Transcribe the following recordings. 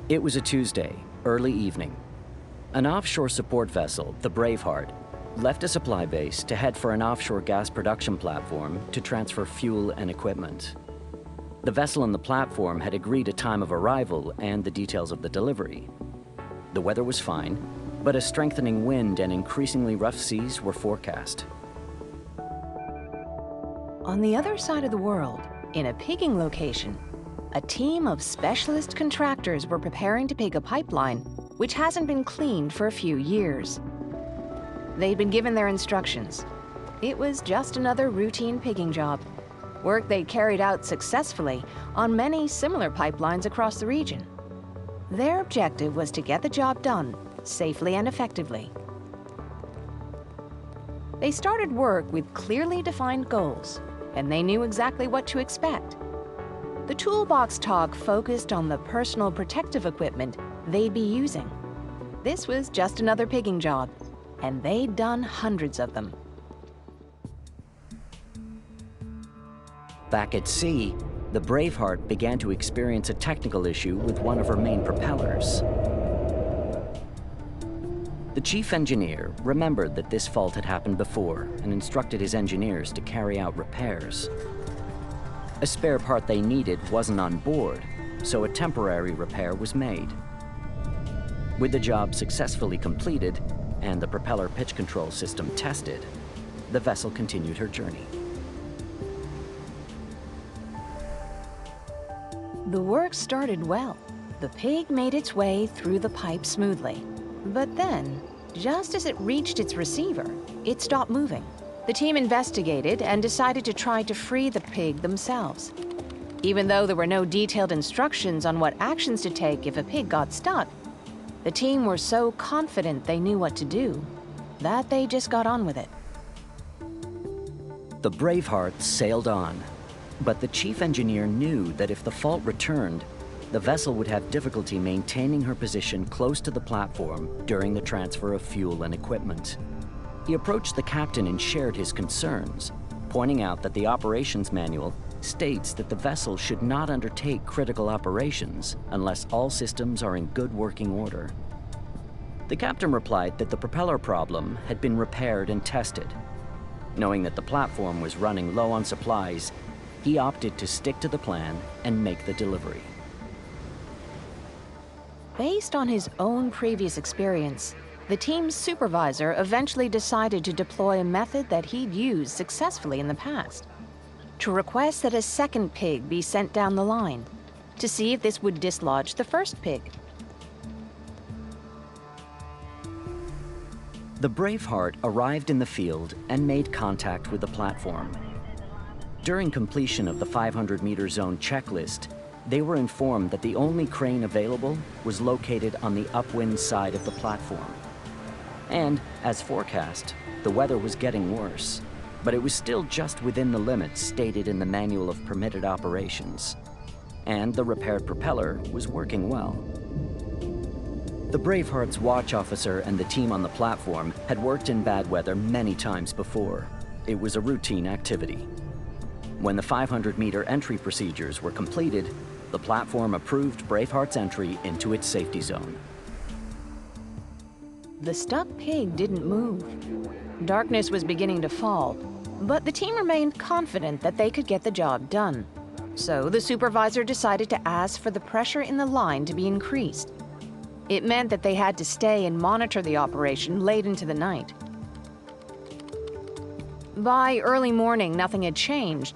It was a Tuesday, early evening. An offshore support vessel, the Braveheart, left a supply base to head for an offshore gas production platform to transfer fuel and equipment. The vessel and the platform had agreed a time of arrival and the details of the delivery. The weather was fine, but a strengthening wind and increasingly rough seas were forecast. On the other side of the world, in a pigging location, a team of specialist contractors were preparing to pig a pipeline which hasn't been cleaned for a few years. They'd been given their instructions. It was just another routine pigging job, work they'd carried out successfully on many similar pipelines across the region. Their objective was to get the job done safely and effectively. They started work with clearly defined goals, and they knew exactly what to expect. The toolbox talk focused on the personal protective equipment they'd be using. This was just another pigging job, and they'd done hundreds of them. Back at sea, the Braveheart began to experience a technical issue with one of her main propellers. The chief engineer remembered that this fault had happened before and instructed his engineers to carry out repairs. A spare part they needed wasn't on board, so a temporary repair was made. With the job successfully completed and the propeller pitch control system tested, the vessel continued her journey. The work started well. The pig made its way through the pipe smoothly. But then, just as it reached its receiver, it stopped moving. The team investigated and decided to try to free the pig themselves. Even though there were no detailed instructions on what actions to take if a pig got stuck, the team were so confident they knew what to do that they just got on with it. The Braveheart sailed on, but the chief engineer knew that if the fault returned, the vessel would have difficulty maintaining her position close to the platform during the transfer of fuel and equipment. He approached the captain and shared his concerns, pointing out that the operations manual states that the vessel should not undertake critical operations unless all systems are in good working order. The captain replied that the propeller problem had been repaired and tested. Knowing that the platform was running low on supplies, he opted to stick to the plan and make the delivery. Based on his own previous experience, the team's supervisor eventually decided to deploy a method that he'd used successfully in the past, to request that a second pig be sent down the line to see if this would dislodge the first pig. The Braveheart arrived in the field and made contact with the platform. During completion of the 500-meter zone checklist, they were informed that the only crane available was located on the upwind side of the platform. And, as forecast, the weather was getting worse, but it was still just within the limits stated in the Manual of Permitted Operations. And the repaired propeller was working well. The Braveheart's watch officer and the team on the platform had worked in bad weather many times before. It was a routine activity. When the 500-meter entry procedures were completed, the platform approved Braveheart's entry into its safety zone. The stuck pig didn't move. Darkness was beginning to fall, but the team remained confident that they could get the job done. So the supervisor decided to ask for the pressure in the line to be increased. It meant that they had to stay and monitor the operation late into the night. By early morning, nothing had changed,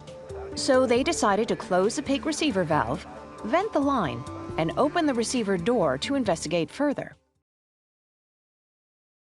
so they decided to close the pig receiver valve, vent the line, and open the receiver door to investigate further.